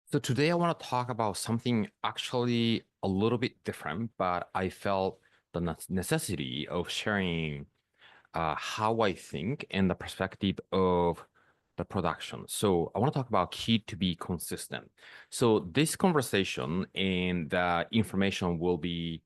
So today I want to talk about something actually a little bit different, but I felt the necessity of sharing how I think and the perspective of the production. So I want to talk about key to be consistent. So this conversation and the information will be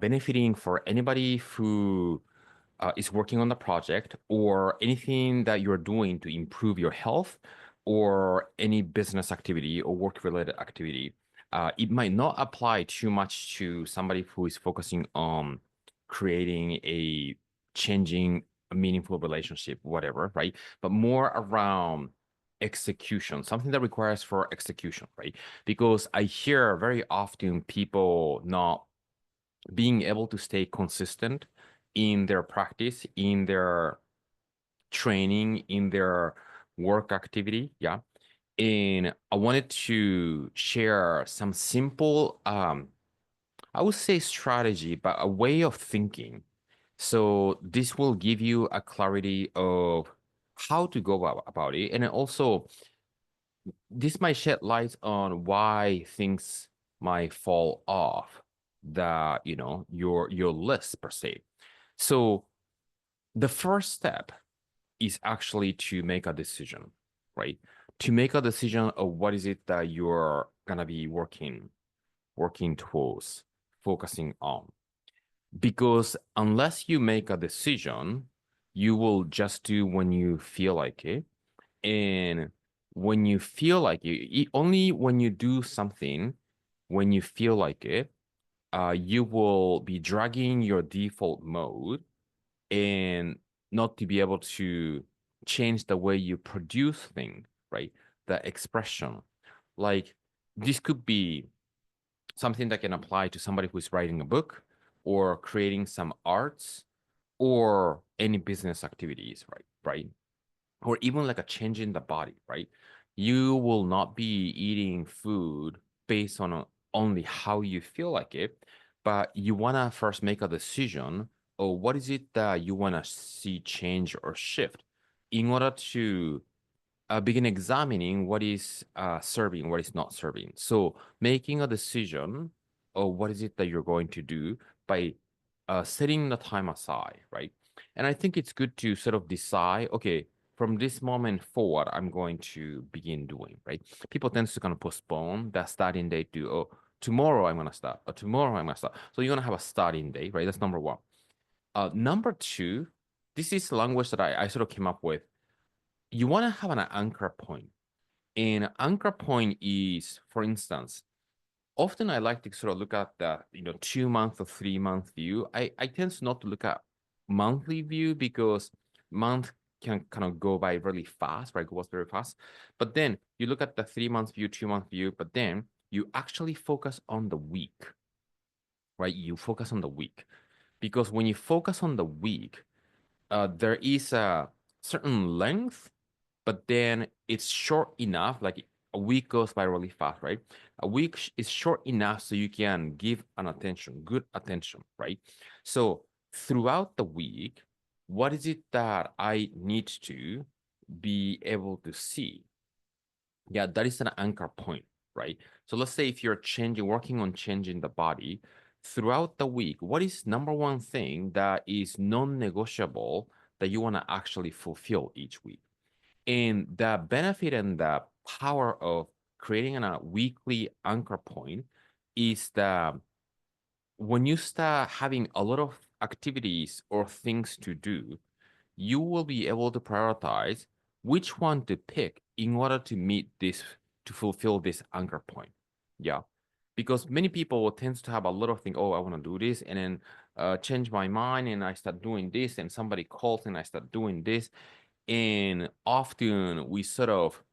benefiting for anybody who is working on the project or anything that you're doing to improve your health or any business activity or work related activity. It might not apply too much to somebody who is focusing on creating a changing a meaningful relationship, whatever, right? But more around execution, something that requires for execution, right? Because I hear very often people not being able to stay consistent in their practice, in their training, in their work activity. Yeah. And I wanted to share some simple, I would say strategy, but a way of thinking. So this will give you a clarity of how to go about it. And also, this might shed light on why things might fall off your list per se. So the first step is actually to make a decision, right? To make a decision of what is it that you're gonna be working towards, focusing on. Because unless you make a decision, you will just do when you feel like it. And when you feel like only when you do something, when you feel like it, you will be dragging your default mode and not to be able to change the way you produce things, right? The expression. Like this could be something that can apply to somebody who's writing a book or creating some arts or any business activities, right? Right. Or even like a change in the body, right? You will not be eating food based on only how you feel like it, but you want to first make a decision of what is it that you want to see change or shift in order to begin examining what is serving, what is not serving. So making a decision of what is it that you're going to do by setting the time aside, right? And I think it's good to sort of decide, okay, from this moment forward, I'm going to begin doing, right? People tend to kind of postpone that starting date to, oh, tomorrow I'm going to start, or tomorrow I'm going to start. So you're going to have a starting date, right? That's number one. Number two, this is language that I sort of came up with. You want to have an anchor point. And anchor point is, for instance, often I like to sort of look at the 2 month or 3 month view. I tend to not to look at monthly view because month can kind of go by really fast, right? It goes very fast. But then you look at the 3 month view, 2 month view, but then you actually focus on the week, right? You focus on the week because when you focus on the week, there is a certain length, but then it's short enough. Like a week goes by really fast, right? A week is short enough so you can give an attention, good attention, right? So throughout the week, what is it that I need to be able to see? Yeah, that is an anchor point, right? So let's say if you're working on changing the body throughout the week, what is number one thing that is non-negotiable that you want to actually fulfill each week? And the benefit and the power of creating a weekly anchor point is that when you start having a lot of activities or things to do, you will be able to prioritize which one to pick in order to meet this, to fulfill this anchor point. Yeah. Because many people tends to have a lot of things, oh, I want to do this, and then change my mind and I start doing this, and somebody calls and I start doing this. And often we sort of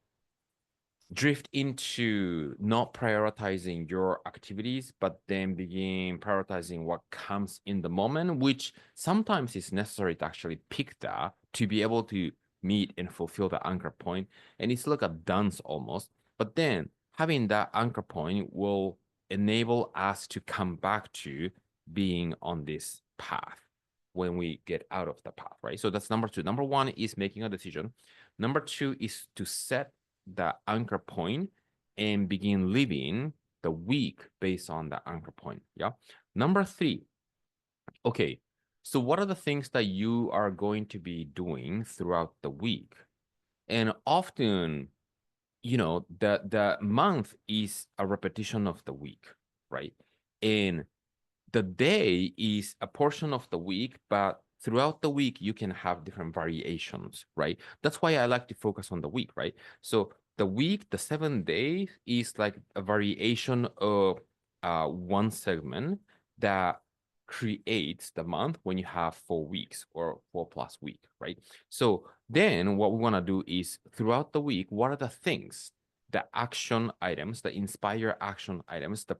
drift into not prioritizing your activities, but then begin prioritizing what comes in the moment, which sometimes is necessary to actually pick that to be able to meet and fulfill the anchor point. And it's like a dance almost. But then having that anchor point will enable us to come back to being on this path when we get out of the path, right? So that's number two. Number one is making a decision. Number two is to set the anchor point and begin living the week based on the anchor point. Yeah. Number three, okay, so what are the things that you are going to be doing throughout the week? And often, the month is a repetition of the week, right? And the day is a portion of the week, but throughout the week, you can have different variations, right? That's why I like to focus on the week, right? So the week, the 7 days is like a variation of one segment that creates the month when you have 4 weeks or 4+ week, right? So then what we want to do is throughout the week, what are the things, the action items, the inspire action items, the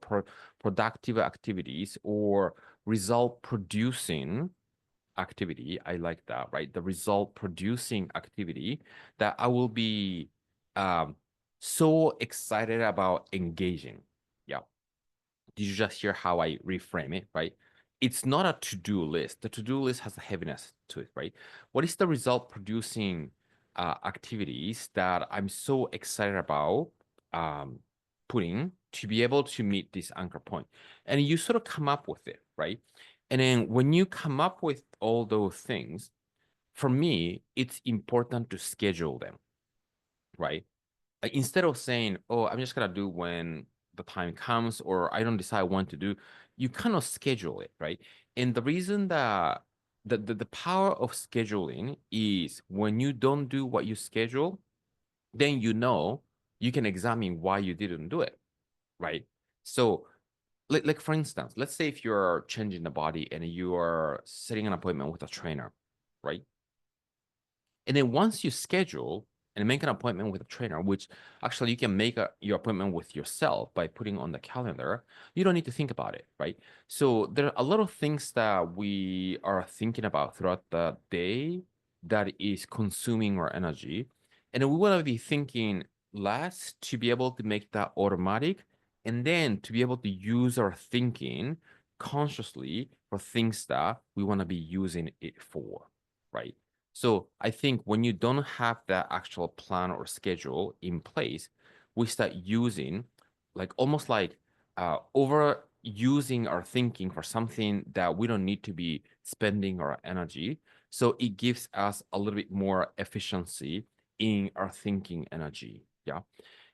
productive activities or result producing activity. I like that, right? The result producing activity that I will be um, so excited about engaging. Yeah. Did you just hear how I reframe it, right? It's not a to-do list. The to-do list has a heaviness to it, right? What is the result producing activities that I'm so excited about um, putting to be able to meet this anchor point? And you sort of come up with it, right? And then when you come up with all those things, for me, it's important to schedule them, right? Instead of saying, oh, I'm just gonna do when the time comes, or I don't decide when to do, you kind of schedule it, right? And the reason that the power of scheduling is when you don't do what you schedule, then you can examine why you didn't do it, right? So like for instance, let's say if you're changing the body and you are setting an appointment with a trainer, right? And then once you schedule and make an appointment with a trainer, which actually you can make your appointment with yourself by putting on the calendar, you don't need to think about it, right? So there are a lot of things that we are thinking about throughout the day that is consuming our energy. And we want to be thinking less to be able to make that automatic and then to be able to use our thinking consciously for things that we want to be using it for, right? So I think when you don't have that actual plan or schedule in place, we start using like almost like over using our thinking for something that we don't need to be spending our energy. So it gives us a little bit more efficiency in our thinking energy. Yeah.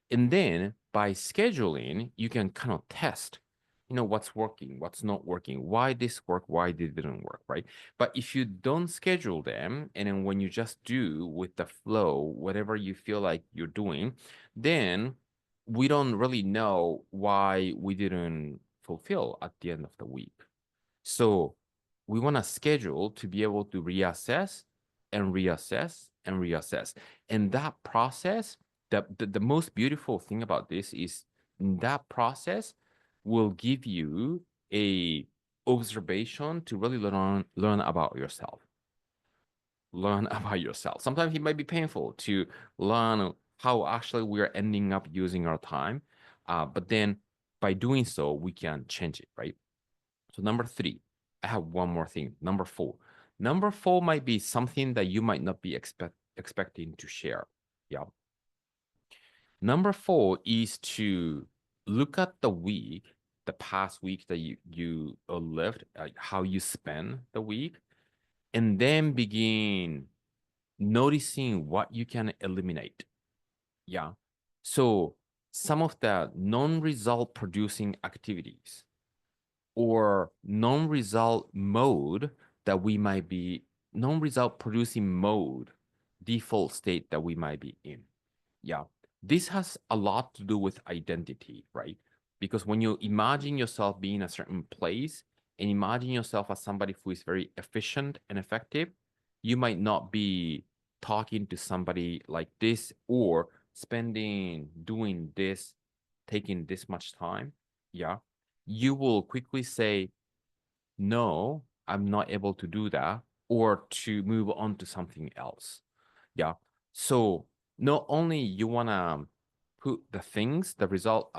And then by scheduling, you can kind of test, what's working, what's not working, why this worked, why it didn't work, right? But if you don't schedule them, and then when you just do with the flow, whatever you feel like you're doing, then we don't really know why we didn't fulfill at the end of the week. So we want to schedule to be able to reassess and reassess and reassess. And that process, the most beautiful thing about this is that process will give you a observation to really learn about yourself. Learn about yourself. Sometimes it might be painful to learn how actually we are ending up using our time. But then by doing so, we can change it, right? So number three, I have one more thing. Number four. Number four might be something that you might not be expecting to share. Yeah. Number four is to look at the week, the past week that you lived, how you spend the week, and then begin noticing what you can eliminate. Yeah. So some of the non-result producing activities or non-result mode that we might be non-result producing mode default state that we might be in. Yeah, this has a lot to do with identity, right? Because when you imagine yourself being a certain place and imagine yourself as somebody who is very efficient and effective, you might not be talking to somebody like this or doing this, taking this much time. Yeah, you will quickly say, no, I'm not able to do that, or to move on to something else. Yeah. So not only you want to put the things, the result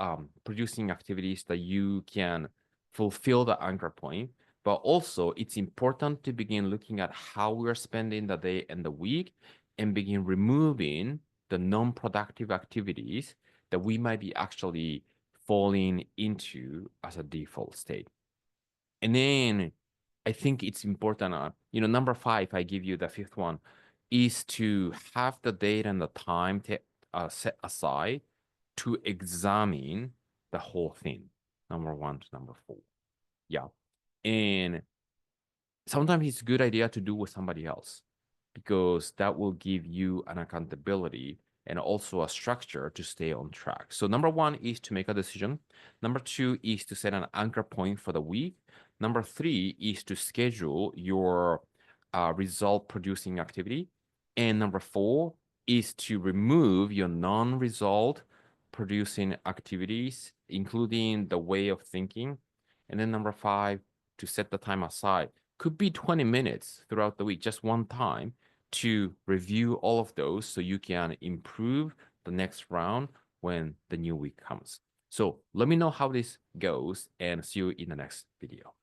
producing activities that you can fulfill the anchor point, but also it's important to begin looking at how we're spending the day and the week and begin removing the non-productive activities that we might be actually falling into as a default state. And then I think it's important, number 5, I give you the 5th one, is to have the date and the time set aside to examine the whole thing. Number 1 to number 4. Yeah. And sometimes it's a good idea to do with somebody else because that will give you an accountability and also a structure to stay on track. So number 1 is to make a decision. Number 2 is to set an anchor point for the week. Number 3 is to schedule your result producing activity. And number 4 is to remove your non-result producing activities, including the way of thinking. And then number 5, to set the time aside. Could be 20 minutes throughout the week, just one time, to review all of those so you can improve the next round when the new week comes. So let me know how this goes and see you in the next video.